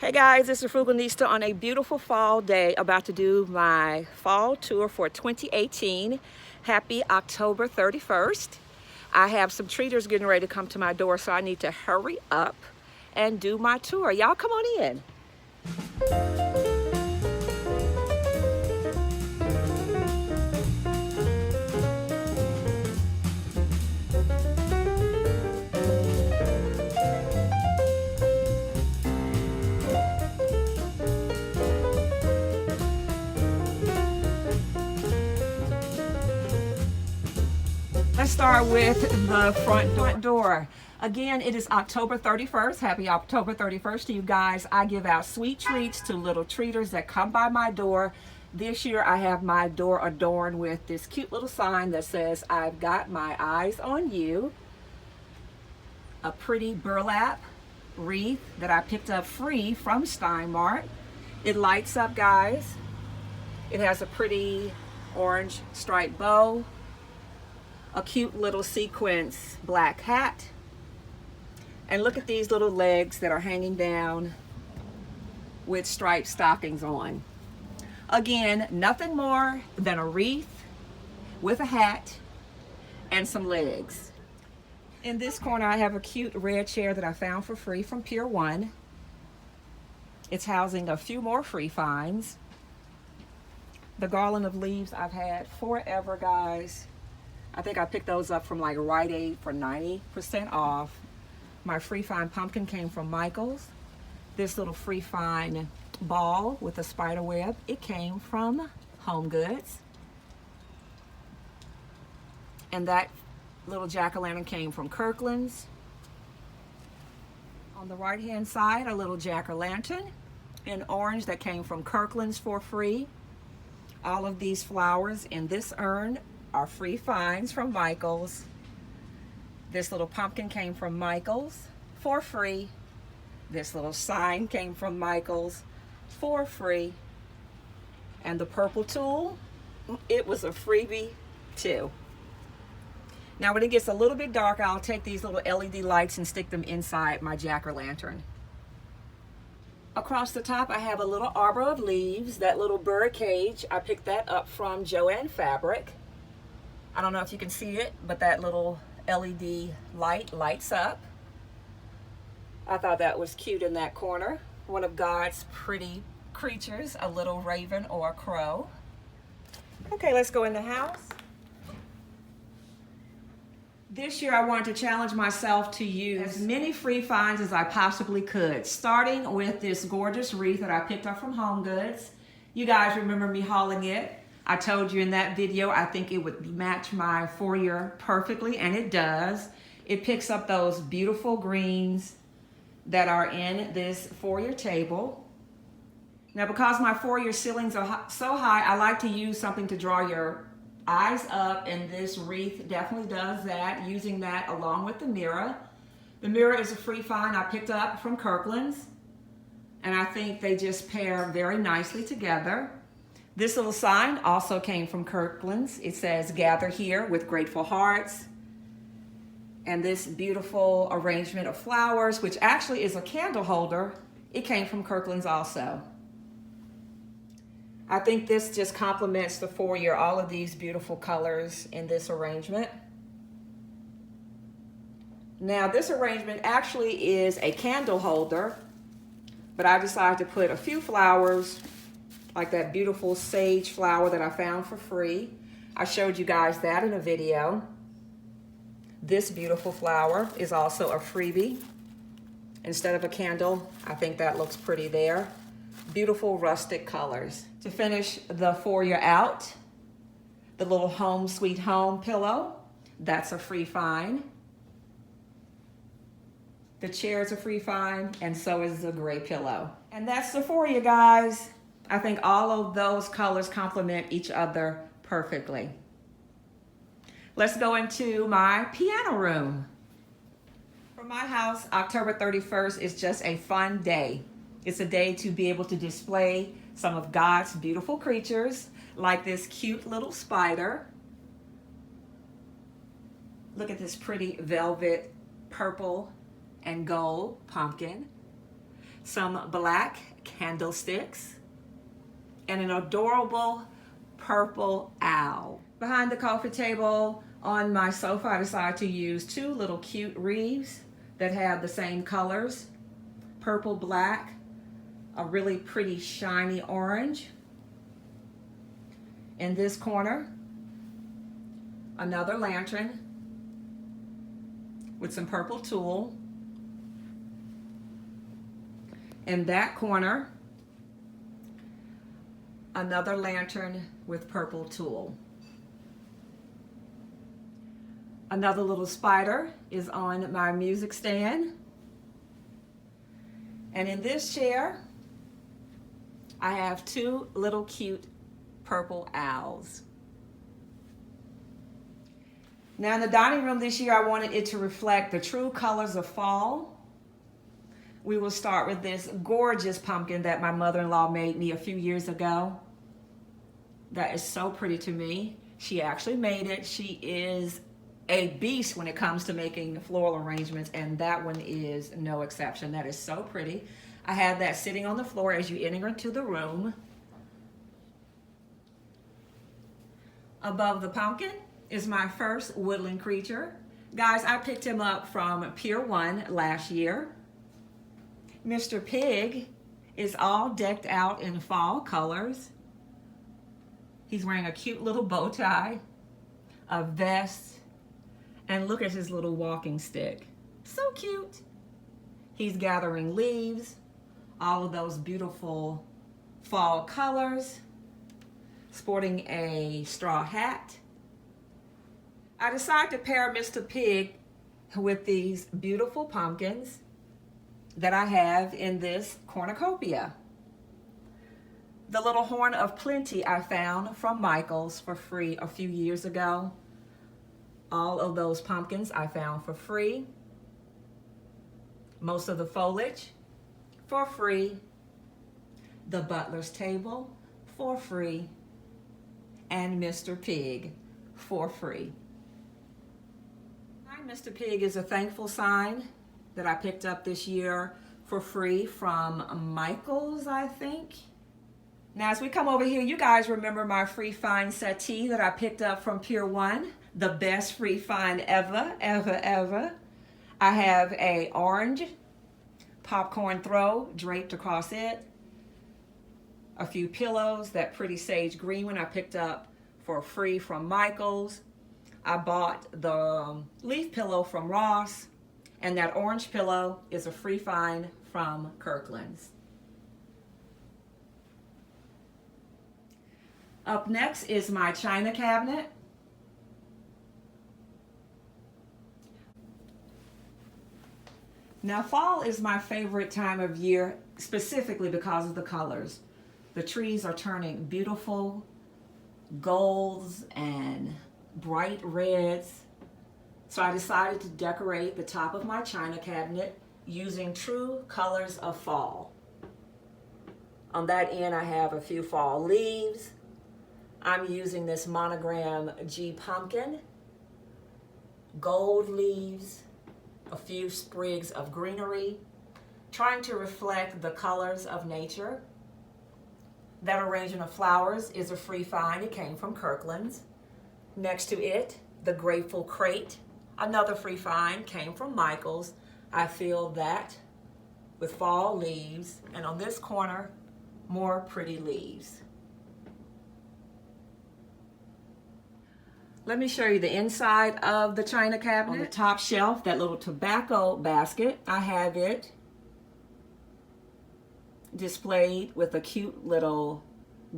Hey guys, this is Frugalnista on a beautiful fall day, about to do my fall tour for 2018. Happy October 31st. I have some treaters getting ready to come to my door, so I need to hurry up and do my tour. Y'all come on in. Let's start with the front door. Again, it is October 31st. Happy October 31st to you guys. I give out sweet treats to little treaters that come by my door. This year I have my door adorned with this cute little sign that says, "I've got my eyes on you." A pretty burlap wreath that I picked up free from Stein Mart. It lights up, guys. It has a pretty orange striped bow, a cute little sequins black hat, and look at these little legs that are hanging down with striped stockings on. Again, nothing more than a wreath with a hat and some legs. In this corner I have a cute red chair that I found for free from Pier 1. It's housing a few more free finds. The garland of leaves I've had forever, guys. I think I picked those up from like Rite Aid for 90% off. My free find pumpkin came from Michael's. This little free find ball with a spider web, it came from Home Goods. And that little jack-o'-lantern came from Kirkland's. On the right hand side, a little jack-o'-lantern in orange that came from Kirkland's for free. All of these flowers in this urn are free finds from Michael's. This little pumpkin came from Michael's for free. This little sign came from Michael's for free. And the purple tool, it was a freebie too. Now when it gets a little bit dark, I'll take these little LED lights and stick them inside my jack-o'-lantern. Across the top I have a little arbor of leaves, that little bird cage. I picked that up from Joann Fabric. I don't know if you can see it, but that little LED light lights up. I thought that was cute in that corner. One of God's pretty creatures, a little raven or a crow. Okay, let's go in the house. This year I wanted to challenge myself to use as many free finds as I possibly could, starting with this gorgeous wreath that I picked up from Home Goods. You guys remember me hauling it. I told you in that video I think it would match my foyer perfectly, and it does. It picks up those beautiful greens that are in this foyer table. Now because my foyer ceilings are so high, I like to use something to draw your eyes up, and this wreath definitely does that, using that along with the mirror. The mirror is a free find I picked up from Kirkland's, and I think they just pair very nicely together. This little sign also came from Kirkland's. It says, "Gather here with grateful hearts." And this beautiful arrangement of flowers, which actually is a candle holder, it came from Kirkland's also. I think this just complements the foyer, all of these beautiful colors in this arrangement. Now this arrangement actually is a candle holder, but I decided to put a few flowers, like that beautiful sage flower that I found for free. I showed you guys that in a video. This beautiful flower is also a freebie. Instead of a candle, I think that looks pretty there. Beautiful rustic colors. To finish the foyer out, the little Home Sweet Home pillow, that's a free find. The chair is a free find, and so is the gray pillow. And that's the foyer, guys. I think all of those colors complement each other perfectly. Let's go into my piano room. For my house, October 31st is just a fun day. It's a day to be able to display some of God's beautiful creatures, like this cute little spider. Look at this pretty velvet purple and gold pumpkin. some black candlesticks, and an adorable purple owl. Behind the coffee table on my sofa, I decided to use two little cute wreaths that have the same colors, purple, black, a really pretty shiny orange. In this corner, another lantern with some purple tulle. In that corner, another lantern with purple tulle. Another little spider is on my music stand. And in this chair, I have two little cute purple owls. Now in the dining room this year, I wanted it to reflect the true colors of fall. We will start with this gorgeous pumpkin that my mother-in-law made me a few years ago. That is so pretty to me. She actually made it. She is a beast when it comes to making floral arrangements, and that one is no exception. That is so pretty. I have that sitting on the floor as you enter into the room. Above the pumpkin is my first woodland creature. Guys, I picked him up from Pier 1 last year. Mr. Pig is all decked out in fall colors. He's wearing a cute little bow tie, a vest, and look at his little walking stick. So cute. He's gathering leaves, all of those beautiful fall colors, sporting a straw hat. I decided to pair Mr. Pig with these beautiful pumpkins that I have in this cornucopia. The little horn of plenty I found from Michael's for free a few years ago. All of those pumpkins I found for free. Most of the foliage for free. The butler's table for free. And Mr. Pig for free. Mr. Pig is a thankful sign that I picked up this year for free from Michael's, I think. Now, as we come over here, you guys remember my free find settee that I picked up from Pier 1? The best free find ever, ever, ever. I have a orange popcorn throw draped across it. A few pillows, that pretty sage green one I picked up for free from Michael's. I bought the leaf pillow from Ross, and that orange pillow is a free find from Kirkland's. Up next is my china cabinet. Now, fall is my favorite time of year, specifically because of the colors. The trees are turning beautiful golds and bright reds. So I decided to decorate the top of my china cabinet using true colors of fall. On that end, I have a few fall leaves. I'm using this monogram G pumpkin, gold leaves, a few sprigs of greenery, trying to reflect the colors of nature. That arrangement of flowers is a free find. It came from Kirkland's. Next to it, the Grateful Crate, another free find, came from Michael's. I filled that with fall leaves, and on this corner, more pretty leaves. Let me show you the inside of the china cabinet. On the top shelf, that little tobacco basket, I have it displayed with a cute little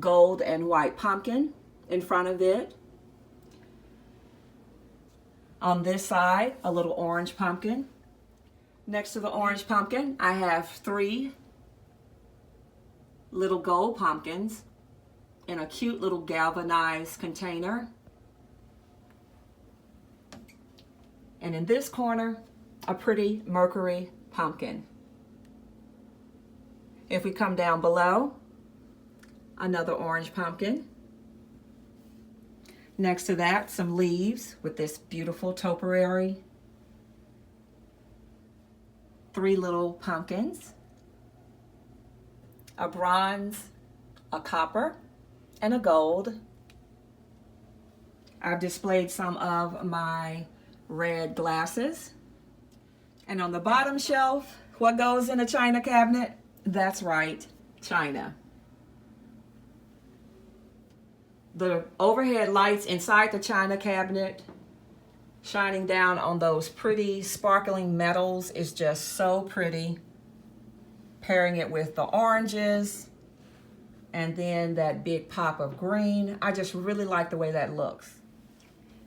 gold and white pumpkin in front of it. On this side, a little orange pumpkin. Next to the orange pumpkin, I have 3 little gold pumpkins in a cute little galvanized container. And in this corner, a pretty Mercury pumpkin. If we come down below, another orange pumpkin. Next to that, some leaves with this beautiful topiary. 3 little pumpkins. a bronze, a copper, and a gold. I've displayed some of my red glasses. And on the bottom shelf, what goes in a china cabinet? That's right, china. The overhead lights inside the china cabinet shining down on those pretty sparkling metals is just so pretty. Pairing it with the oranges and then that big pop of green. I just really like the way that looks.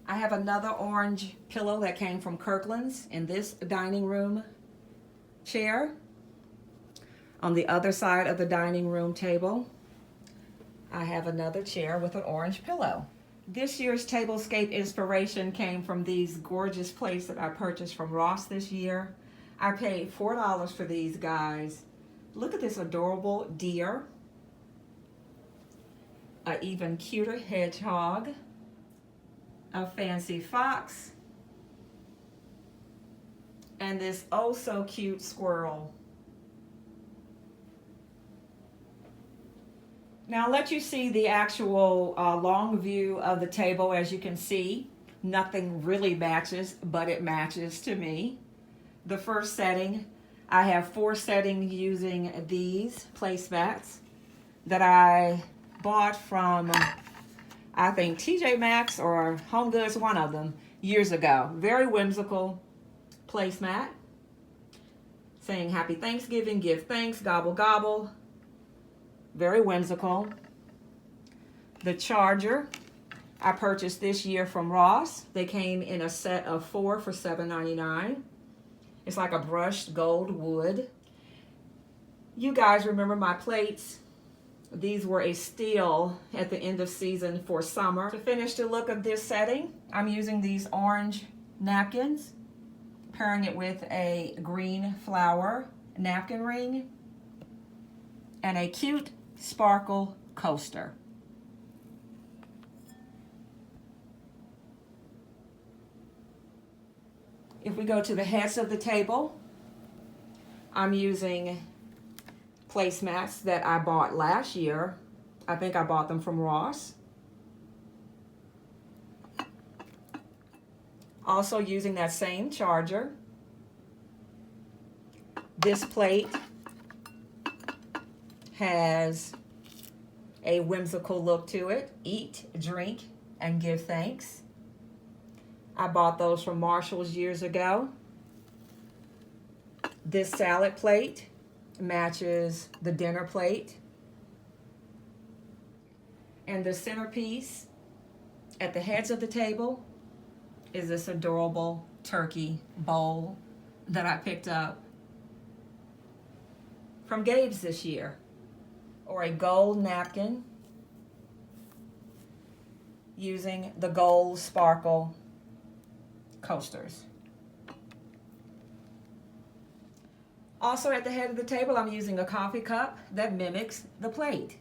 I have another orange pillow that came from Kirkland's in this dining room chair. On the other side of the dining room table, I have another chair with an orange pillow. This year's tablescape inspiration came from these gorgeous plates that I purchased from Ross this year. I paid $4 for these guys. Look at this adorable deer, an even cuter hedgehog, a fancy fox, and this oh so cute squirrel. Now I'll let you see the actual long view of the table. As you can see, nothing really matches, but it matches to me. The first setting, I have 4 settings using these placemats that I bought from I think TJ Maxx or Home Goods, one of them, years ago. Very whimsical placemat saying Happy Thanksgiving, give thanks, gobble gobble. Very whimsical. The charger I purchased this year from Ross. They came in a set of 4 for $7.99. It's like a brushed gold wood. You guys remember my plates? These were a steal at the end of season for summer. To finish the look of this setting, I'm using these orange napkins, pairing it with a green flower napkin ring and a cute sparkle coaster. If we go to the heads of the table, I'm using placemats that I bought last year. I think I bought them from Ross. Also using that same charger. This plate has a whimsical look to it. Eat, drink, and give thanks. I bought those from Marshall's years ago. This salad plate matches the dinner plate. And the centerpiece at the heads of the table is this adorable turkey bowl that I picked up from Gabe's this year, or a gold napkin using the gold sparkle coasters. Also at the head of the table, I'm using a coffee cup that mimics the plate.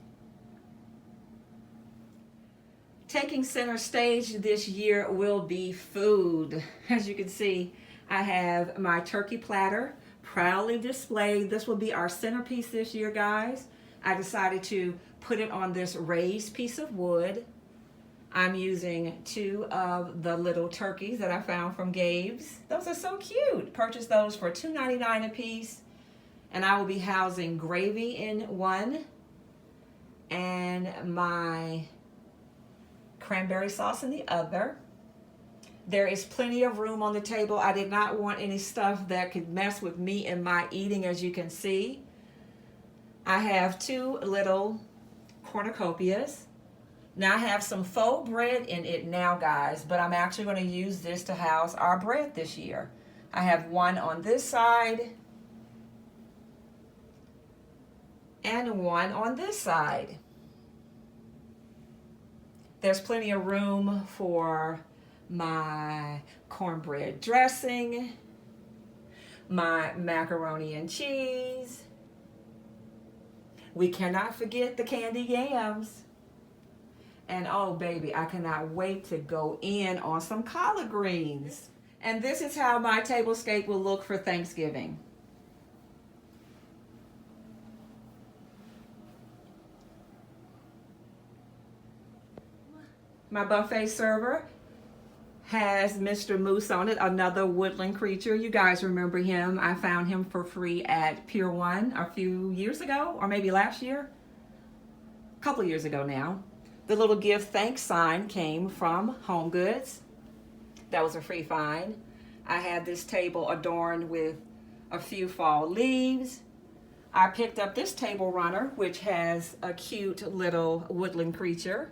Taking center stage this year will be food. As you can see, I have my turkey platter proudly displayed. This will be our centerpiece this year, guys. I decided to put it on this raised piece of wood. I'm using 2 of the little turkeys that I found from Gabe's. Those are so cute. Purchased those for $2.99 a piece. And I will be housing gravy in one and my cranberry sauce in the other. There is plenty of room on the table. I did not want any stuff that could mess with me and my eating, as you can see. I have 2 little cornucopias. Now I have some faux bread in it now, guys, but I'm actually going to use this to house our bread this year. I have one on this side and one on this side. There's plenty of room for my cornbread dressing, my macaroni and cheese. We cannot forget the candied yams. And oh baby, I cannot wait to go in on some collard greens. And this is how my tablescape will look for Thanksgiving. My buffet server has Mr. Moose on it, another woodland creature. You guys remember him. I found him for free at Pier 1 a few years ago, or maybe last year. A couple of years ago now. The little give thanks sign came from Home Goods. That was a free find. I had this table adorned with a few fall leaves. I picked up this table runner, which has a cute little woodland creature.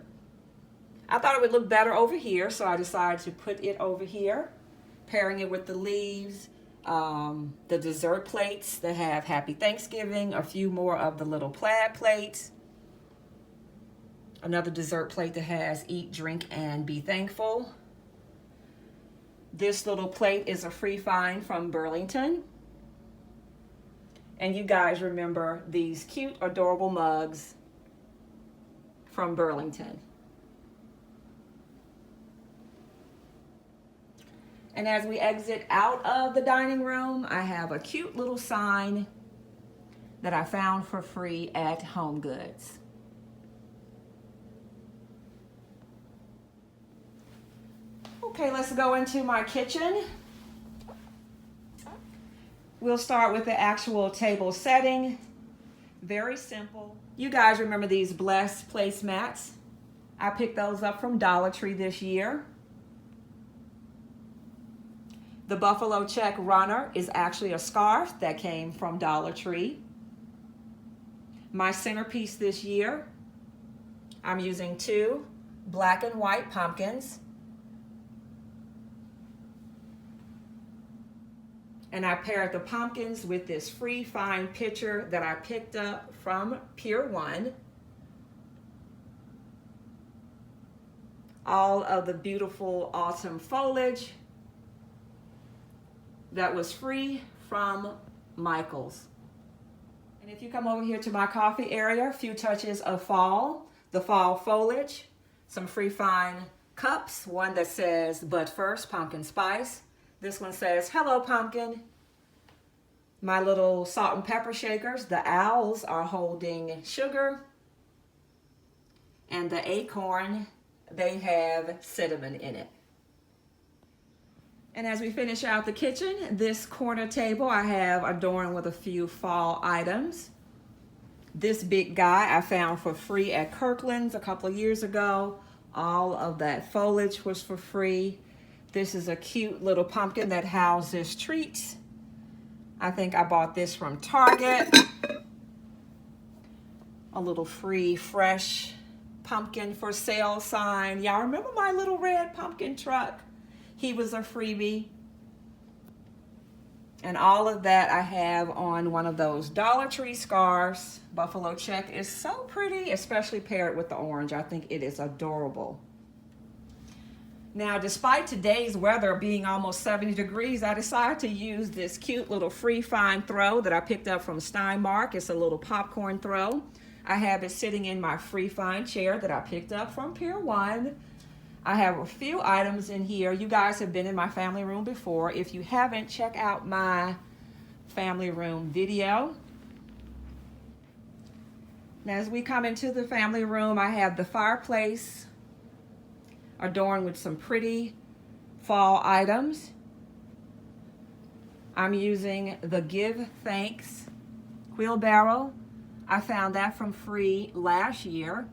I thought it would look better over here, so I decided to put it over here, pairing it with the leaves, the dessert plates that have Happy Thanksgiving, a few more of the little plaid plates, another dessert plate that has Eat, Drink, and Be Thankful. This little plate is a free find from Burlington. And you guys remember these cute, adorable mugs from Burlington. And as we exit out of the dining room, I have a cute little sign that I found for free at Home Goods. Okay, let's go into my kitchen. We'll start with the actual table setting. Very simple. You guys remember these Bless placemats? I picked those up from Dollar Tree this year. The Buffalo Check runner is actually a scarf that came from Dollar Tree. My centerpiece this year, I'm using 2 black and white pumpkins. And I paired the pumpkins with this free find pitcher that I picked up from Pier 1. All of the beautiful autumn foliage that was free from Michael's. And if you come over here to my coffee area, a few touches of fall, the fall foliage, some free find cups, one that says But First Pumpkin Spice. This one says Hello Pumpkin. My little salt and pepper shakers, the owls are holding sugar. And the acorn, they have cinnamon in it. And as we finish out the kitchen, this corner table I have adorned with a few fall items. This big guy I found for free at Kirkland's a couple of years ago. All of that foliage was for free. This is a cute little pumpkin that houses treats. I think I bought this from Target. A little free, fresh pumpkin for sale sign. Y'all remember my little red pumpkin truck? He was a freebie. And all of that I have on one of those Dollar Tree scarves. Buffalo Check is so pretty, especially paired with the orange. I think it is adorable. Now, despite today's weather being almost 70 degrees, I decided to use this cute little free find throw that I picked up from Steinmark. It's a little popcorn throw. I have it sitting in my free find chair that I picked up from Pier 1. I have a few items in here. You guys have been in my family room before. If you haven't, check out my family room video. Now, as we come into the family room, I have the fireplace adorned with some pretty fall items. I'm using the Give Thanks wheelbarrow. I found that from free last year.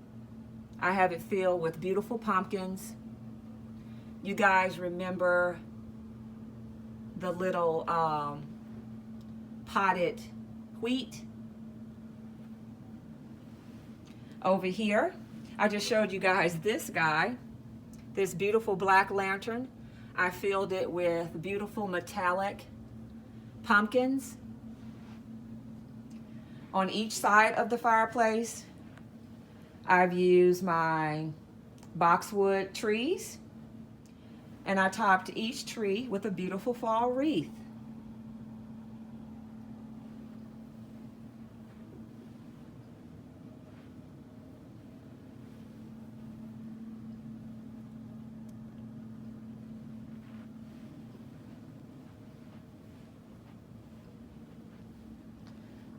I have it filled with beautiful pumpkins. You guys remember the little potted wheat? Over here, I just showed you guys this guy. This beautiful black lantern. I filled it with beautiful metallic pumpkins. On each side of the fireplace, I've used my boxwood trees, and I topped each tree with a beautiful fall wreath.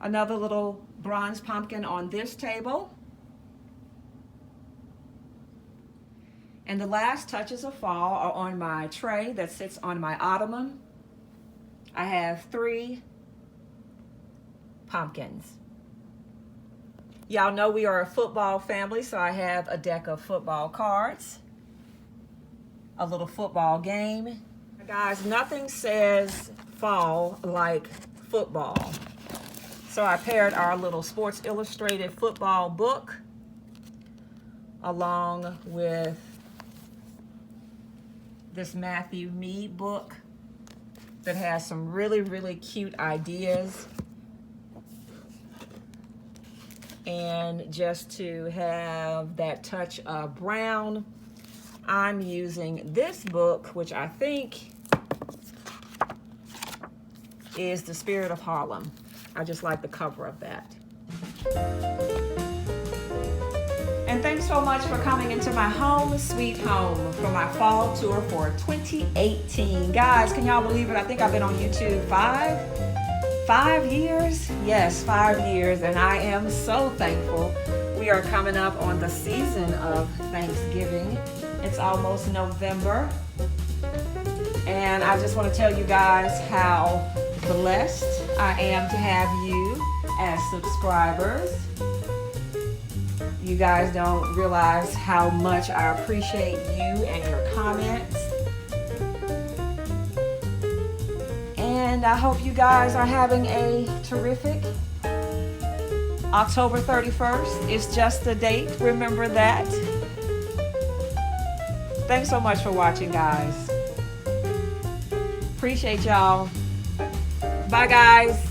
Another little bronze pumpkin on this table. And the last touches of fall are on my tray that sits on my ottoman. I have 3 pumpkins. Y'all know we are a football family, so I have a deck of football cards, a little football game. Guys, nothing says fall like football. So I paired our little Sports Illustrated football book along with this Matthew Mead book that has some really, really cute ideas. And just to have that touch of brown, I'm using this book, which I think is The Spirit of Harlem. I just like the cover of that. And thanks so much for coming into my home, sweet home, for my fall tour for 2018. Guys, can y'all believe it? I think I've been on YouTube 5 years? Yes, 5 years, and I am so thankful. We are coming up on the season of Thanksgiving. It's almost November, and I just want to tell you guys how blessed I am to have you as subscribers. You guys don't realize how much I appreciate you and your comments. And I hope you guys are having a terrific October 31st. It's just a date. Remember that. Thanks so much for watching, guys. Appreciate y'all. Bye, guys.